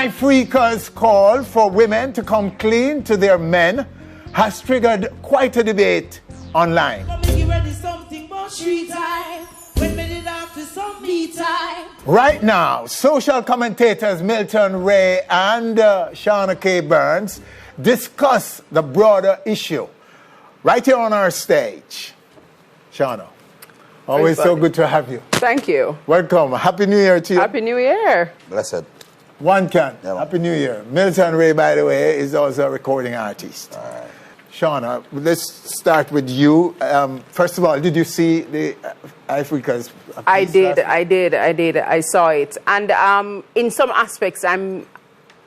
Africa's call for women to come clean to their men has triggered quite a debate online. Right now, social commentators Milton Ray and Shauna K. Burns discuss the broader issue right here on our stage. Shauna, always so good to have you. Thank you. Welcome. Happy New Year to you. Happy New Year. Blessed. One can. Yeah, Happy New Year. Milton Ray, by the way, is also a recording artist. All right. Shauna, let's start with you. First of all, did you see the Africa's? I did. I saw it. And in some aspects, I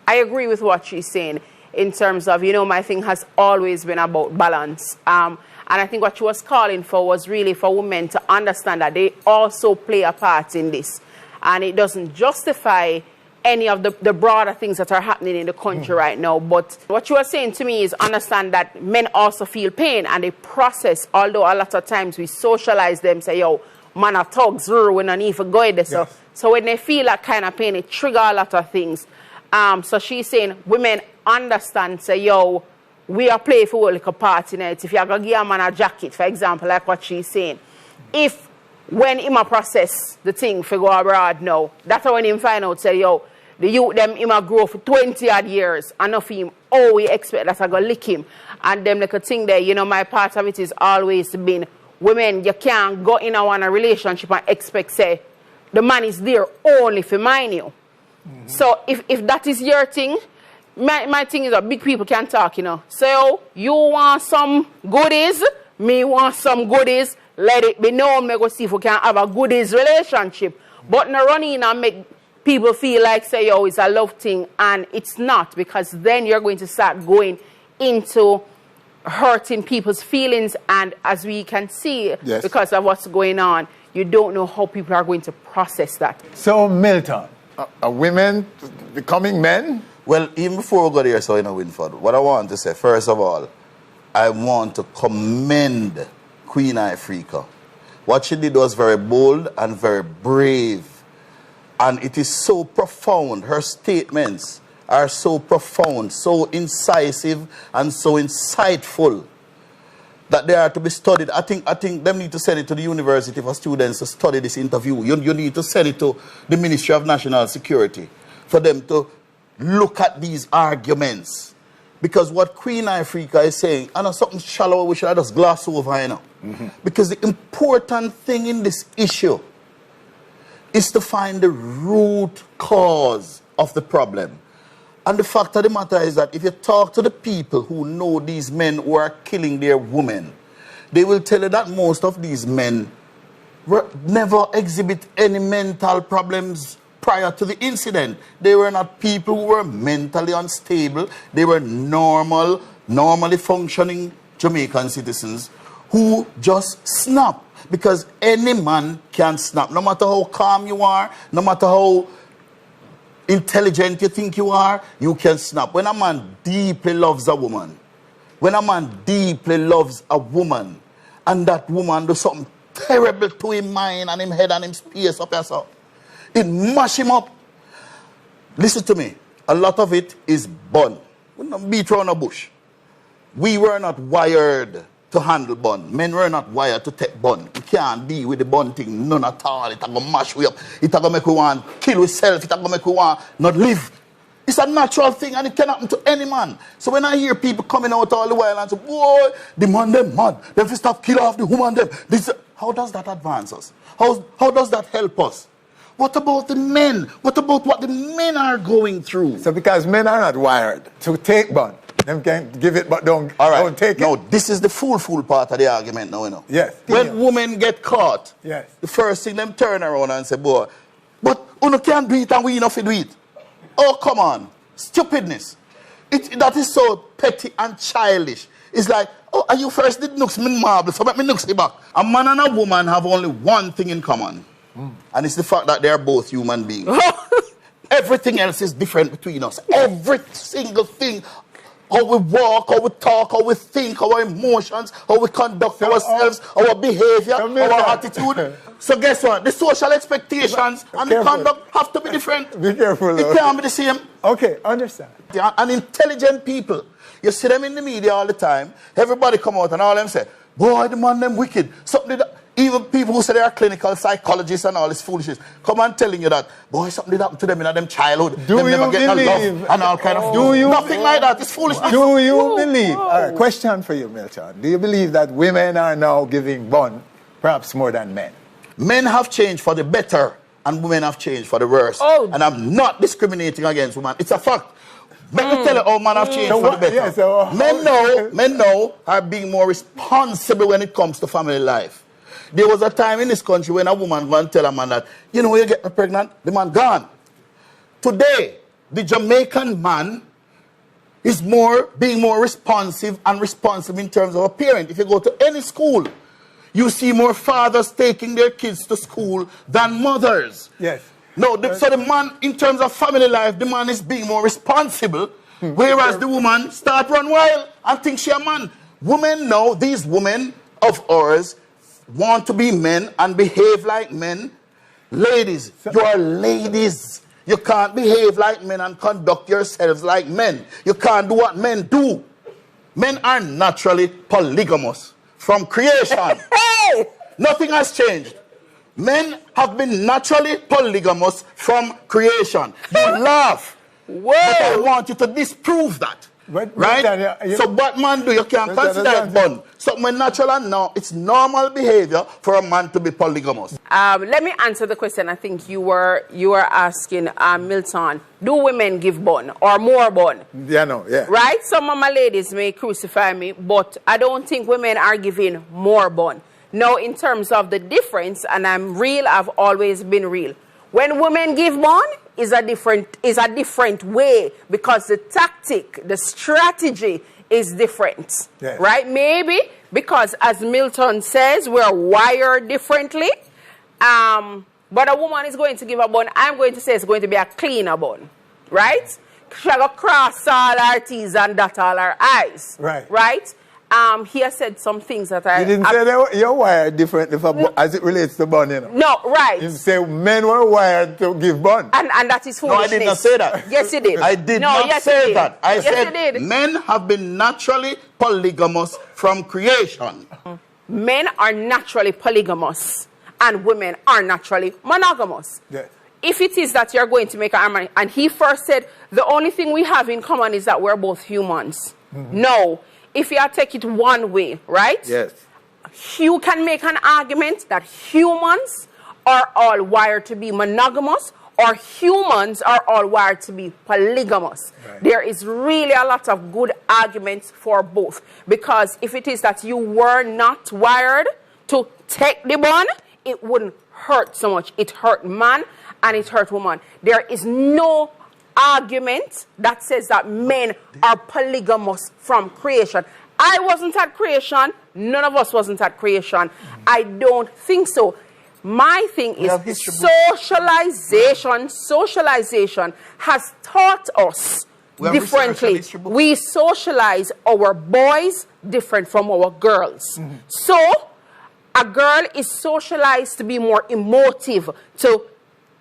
agree with what she's saying in terms of, my thing has always been about balance. And I think what she was calling for was really for women to understand that they also play a part in this. And it doesn't justify any of the broader things that are happening in the country right now. But what you were saying to me is understand that men also feel pain and they process, although a lot of times we socialize them, say, yo, man are thugs, we don't need to go there. So when they feel that kind of pain, it triggers a lot of things. So she's saying women understand, say, yo, we are playing for like a party night. If you're going to give a man a jacket, for example, like what she's saying, when him a process the thing for go abroad now, that's when him find out, say, yo, the youth them him a grow for 20 odd years and of him, we expect that I go lick him. And them like a thing there, my part of it is always been women, you can't go in a relationship and expect, say, the man is there only for mine you. So if that is your thing, my thing is that big people can talk, So you want some goodies, me want some goodies, let it be known, me go see if we can have a goodies relationship. But no run in and make people feel like, say, yo, it's a love thing, and it's not, because then you're going to start going into hurting people's feelings, and as we can see, because of what's going on, you don't know how people are going to process that. So, Milton, are women becoming men? Well, even before we go there, so Winford, what I want to say, first of all, I want to commend Queen Ifrica. What she did was very bold and very brave. And it is so profound. Her statements are so profound, so incisive, and so insightful that they are to be studied. I think them need to send it to the university for students to study this interview. You need to send it to the Ministry of National Security for them to look at these arguments. Because what Queen Ifrica is saying, I know something shallow we should just gloss over, Because the important thing in this issue is to find the root cause of the problem. And the fact of the matter is that if you talk to the people who know these men who are killing their women, they will tell you that most of these men never exhibit any mental problems prior to the incident. They were not people who were mentally unstable. They were normally functioning Jamaican citizens who just snap. Because any man can snap. No matter how calm you are, no matter how intelligent you think you are, you can snap. When a man deeply loves a woman, and that woman does something terrible to him mind and him head and him space up and so, it mash him up. Listen to me. A lot of it is bun. We don't beat around a bush. We were not wired to handle bun. Men were not wired to take bun. We can't deal with the bun thing, none at all. It's going to mash we up. It's going to make we want kill ourselves. It's going to make we want not live. It's a natural thing and it can happen to any man. So when I hear people coming out all the while and say, boy, the man them mad. They have to stop kill off the woman them. How does that advance us? How does that help us? What about the men? What about what the men are going through? So because men are not wired to take bun. Them can give it, but don't take it. No, this is the fool part of the argument now, Yes. When women get caught, the first thing them turn around and say, boy, but you can't do it and we enough to do it. Oh, come on. Stupidness. That is so petty and childish. It's like, are you first did nooks min marble, so let me nooks back. A man and a woman have only one thing in common. And it's the fact that they are both human beings. Everything else is different between us. Every single thing. How we walk, how we talk, how we think, our emotions, how we conduct ourselves, our behavior, our attitude. So guess what? The social expectations and the conduct have to be different. Be careful. It can't be the same. Okay, understand. And intelligent people, you see them in the media all the time. Everybody come out and all them say, boy, the man them wicked. Something that, even people who say they are clinical psychologists and all this foolishness, come on telling you that, boy, something did happen to them in them childhood. Do them you never get no believe? love and all kind of nothing like that. It's foolishness. Do you believe? All right, question for you, Milton. Do you believe that women are now giving bun perhaps more than men? Men have changed for the better and women have changed for the worse. Oh. And I'm not discriminating against women. It's a fact. Let me tell you how men have changed for the better. Yeah, so, men now are being more responsible when it comes to family life. There was a time in this country when a woman went tell a man that, you know, when you get pregnant, the man gone. Today, the Jamaican man is being more responsive and responsive in terms of a parent. If you go to any school, you see more fathers taking their kids to school than mothers. Yes. No, so the man, in terms of family life, the man is being more responsible, whereas the woman start run wild and think she a man. Women now, these women of ours, want to be men and behave like men. Ladies, you are ladies. You can't behave like men and conduct yourselves like men. You can't do what men do. Men are naturally polygamous from creation. Hey! Nothing has changed. Men have been naturally polygamous from creation. You laugh. Whoa. But I want you to disprove that. Right? So what man do? You can't consider it bun. So when natural and now, it's normal behavior for a man to be polygamous. Let me answer the question. I think you were asking Milton, do women give bun or more bun? Yeah, no, yeah. Right? Some of my ladies may crucify me, but I don't think women are giving more bun. Now, in terms of the difference, and I'm real, I've always been real. When women give bun, is a different way because the tactic, the strategy is different. Yes. Right? Maybe because, as Milton says, we're wired differently. But a woman is going to give a bun. I'm going to say it's going to be a cleaner bun. Right? She's going to cross all our T's and dot all our I's. Right. Right? He has said some things that are... You didn't say you're wired differently as it relates to bun, you know. No, right. You say men were wired to give bun. And that is foolishness. No, I did not say that. Yes, you did. I did not say that. I said you did. Men have been naturally polygamous from creation. Men are naturally polygamous and women are naturally monogamous. Yes. If it is that you're going to make an harmony, and he first said, the only thing we have in common is that we're both humans. No. If you take it one way, right? Yes. You can make an argument that humans are all wired to be monogamous or humans are all wired to be polygamous. Right. There is really a lot of good arguments for both. Because if it is that you were not wired to take the bun, it wouldn't hurt so much. It hurt man and it hurt woman. There is no argument that says that men are polygamous from creation. I wasn't at creation. None of us wasn't at creation. I don't think so. My thing is socialization. Socialization has taught us differently. We socialize our boys different from our girls. So a girl is socialized to be more emotive, to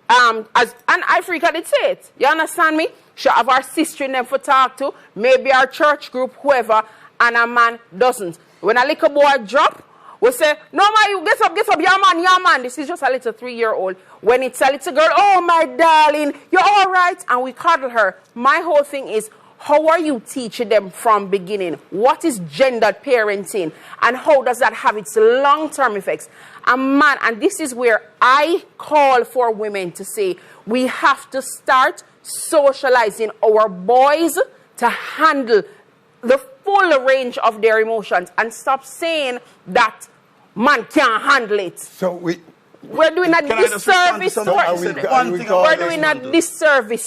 and Africa did say it. You understand me? She have our sister in them for talk to, maybe our church group, whoever, and a man doesn't. When a little boy drop, we say, no man, you get up, yeah man. This is just a little 3-year-old. When it's a little girl, oh my darling, you're all right, and we cuddle her. My whole thing is, how are you teaching them from beginning? What is gendered parenting? And how does that have its long-term effects? And man, and this is where I call for women to say, we have to start socializing our boys to handle the full range of their emotions and stop saying that man can't handle it. So we're doing a disservice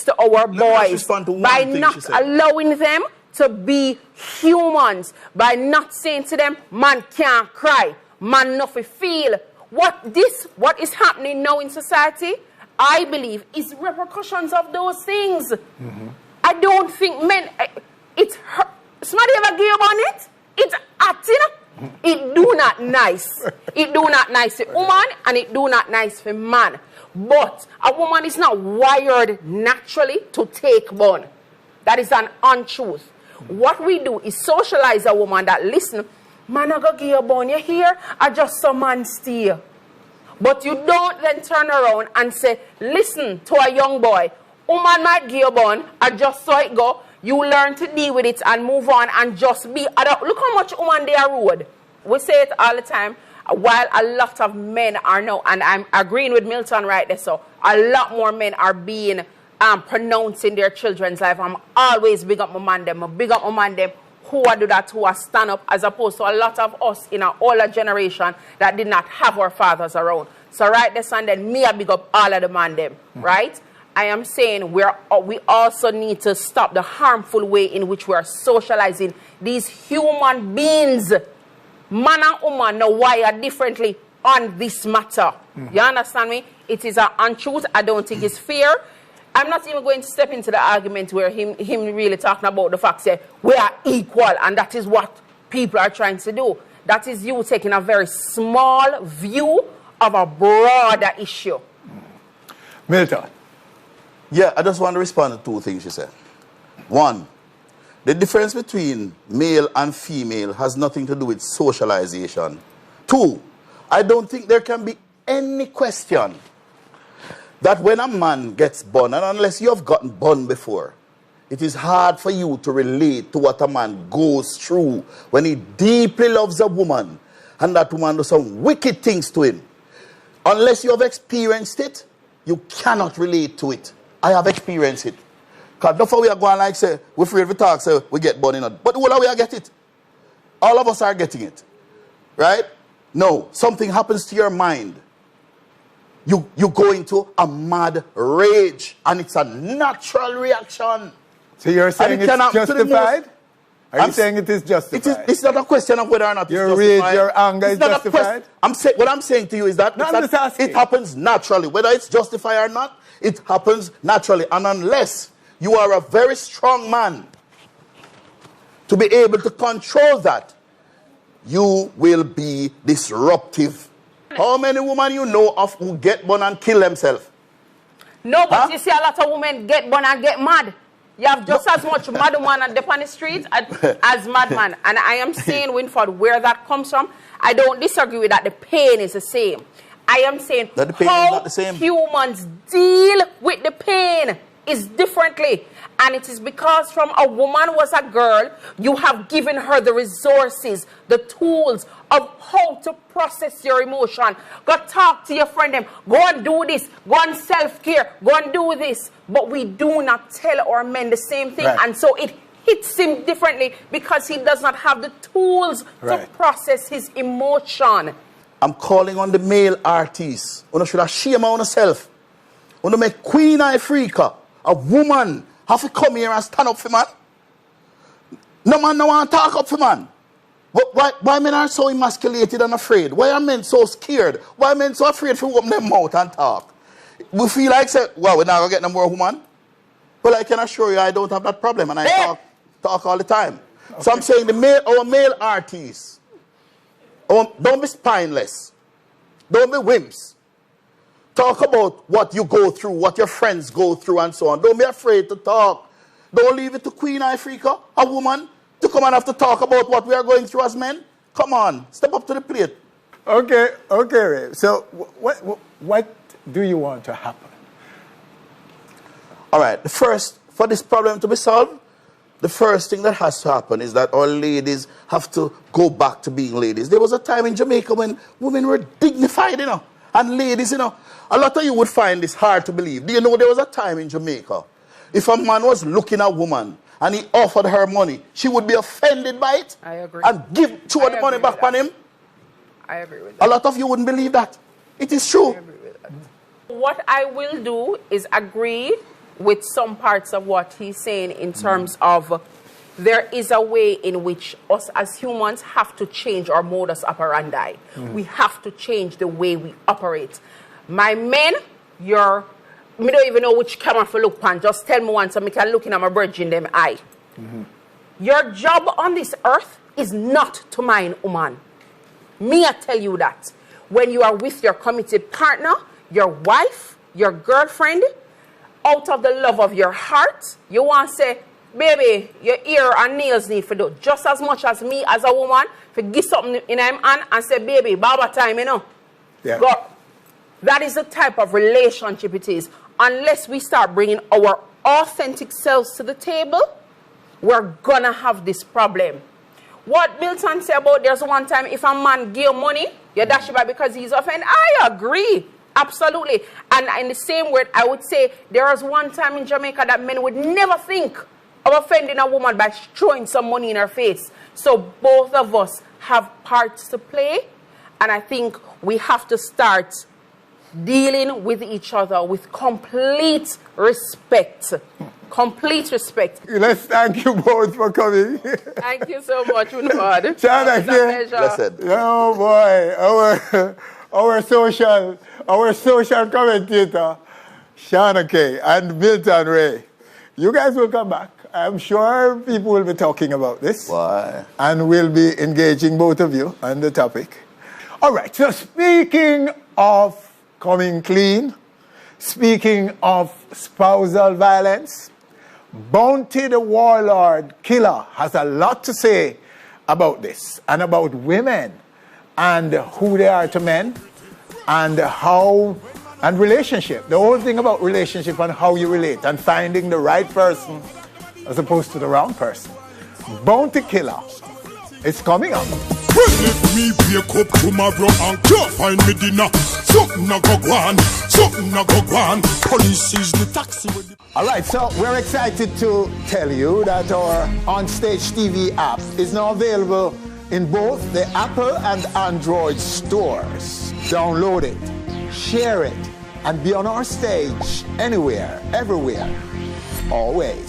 to our boys by not allowing them to be humans, by not saying to them, man can't cry, man nothing feel. What is happening now in society, I believe, is repercussions of those things. I don't think men, it's hurt. Somebody ever give up on it? It's acting. It do not nice. It do not nice for woman and it do not nice for man. But a woman is not wired naturally to take bun. That is an untruth. What we do is socialize a woman that, listen, man, I go give you bun, you hear? I just saw man steer. But you don't then turn around and say, listen to a young boy, woman might give you bun, I just saw it go. You learn to deal with it and move on and just be adult. Look how much woman they are rude. We say it all the time. While a lot of men are now, and I'm agreeing with Milton right there, so a lot more men are being pronouncing their children's life. I'm always big up my man them. I big up my man them who are do that, who are stand up, as opposed to a lot of us in our older generation that did not have our fathers around. So right there, son, then me I big up all of the man them, right? I am saying we also need to stop the harmful way in which we are socializing these human beings. Man and woman now wired differently on this matter. You understand me? It is an untruth. I don't think it's fair. I'm not even going to step into the argument where him really talking about the fact that we are equal and that is what people are trying to do. That is you taking a very small view of a broader issue. Milton. Yeah, I just want to respond to two things you said. One, the difference between male and female has nothing to do with socialization. Two, I don't think there can be any question that when a man gets born, and unless you have gotten born before, it is hard for you to relate to what a man goes through when he deeply loves a woman and that woman does some wicked things to him. Unless you have experienced it, you cannot relate to it. I have experienced it. Because before we are going like say, we're afraid we talk, say we get born in it. But all of we are get it. All of us are getting it. Right? No, something happens to your mind. You go into a mad rage. And it's a natural reaction. So you're saying it's justified? Are you saying it is justified? It's not a question of whether or not your it's justified. Rage, your anger is justified? What I'm saying to you is that, it happens naturally. Whether it's justified or not, it happens naturally. And unless you are a very strong man to be able to control that, you will be disruptive. How many women you know of who get born and kill themselves? No, but you see a lot of women get born and get mad. You have just as much mad woman on the street as madman. And I am saying, Winford, where that comes from, I don't disagree with that. The pain is the same. I am saying that the pain is not the same. Humans deal with the pain is differently. And it is because from a woman was a girl, you have given her the resources, the tools of how to process your emotion. Go talk to your friend them. Go and do this. Go and self-care. Go and do this. But we do not tell our men the same thing. Right. And so it hits him differently because he does not have the tools to process his emotion. I'm calling on the male artists. You should have shame on yourself. You make Queen Ifrica, a woman, have to come here and stand up for man. No man no want to talk up for man. Why men are so emasculated and afraid? Why are men so scared? Why are men so afraid to open their mouth and talk? We feel like, say, well, we're not going to get no more woman. Well, I can assure you I don't have that problem and I talk all the time. Okay. So I'm saying our male artists, don't be spineless. Don't be wimps. Talk about what you go through, what your friends go through and so on. Don't be afraid to talk. Don't leave it to Queen Ifrica, a woman, to come and have to talk about what we are going through as men. Come on, step up to the plate. Okay, Ray. So what do you want to happen? All right, for this problem to be solved, the first thing that has to happen is that our ladies have to go back to being ladies. There was a time in Jamaica when women were dignified, and ladies, a lot of you would find this hard to believe. Do you know there was a time in Jamaica, if a man was looking at a woman and he offered her money, she would be offended by it. I agree. And give the money back on him. I agree with that. A lot of you wouldn't believe that. It is true. I agree with that. What I will do is agree with some parts of what he's saying in terms of there is a way in which us as humans have to change our modus operandi. We have to change the way we operate. My men, me don't even know which camera to look on. Just tell me one so I can look in at my bridge in them eye. Your job on this earth is not to mind woman. Me, I tell you that. When you are with your committed partner, your wife, your girlfriend, out of the love of your heart, you want to say, baby, your ear and nails need to do just as much as me as a woman, to give something in him hand and say, baby, barber time, you know. Yeah. But that is the type of relationship it is. Unless we start bringing our authentic selves to the table, we're going to have this problem. What Milton said about there's one time if a man give money, you dash it back because he's offended. I agree. Absolutely. And in the same word, I would say there was one time in Jamaica that men would never think of offending a woman by throwing some money in her face. So both of us have parts to play. And I think we have to start dealing with each other with complete respect. Complete respect. Let's thank you both for coming. Thank you so much, Winford. Blessed. Oh boy, our social commentator, Shauna K. and Milton Ray. You guys will come back. I'm sure people will be talking about this. Why? And we'll be engaging both of you on the topic. All right, so speaking of coming clean, speaking of spousal violence, Bounty the Warlord Killer has a lot to say about this and about women and who they are to men and how, and relationship, the whole thing about relationship and how you relate and finding the right person as opposed to the wrong person. Bounty Killer is coming up. Well, if me wake up tomorrow and can't find me dinner, something a go on, something a go on. Police is the taxi with the... All right, so we're excited to tell you that our OnStage TV app is now available in both the Apple and Android stores. Download it, share it, and be on our stage anywhere, everywhere, always.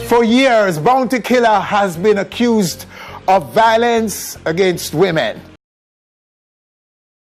For years, Bounty Killer has been accused of violence against women.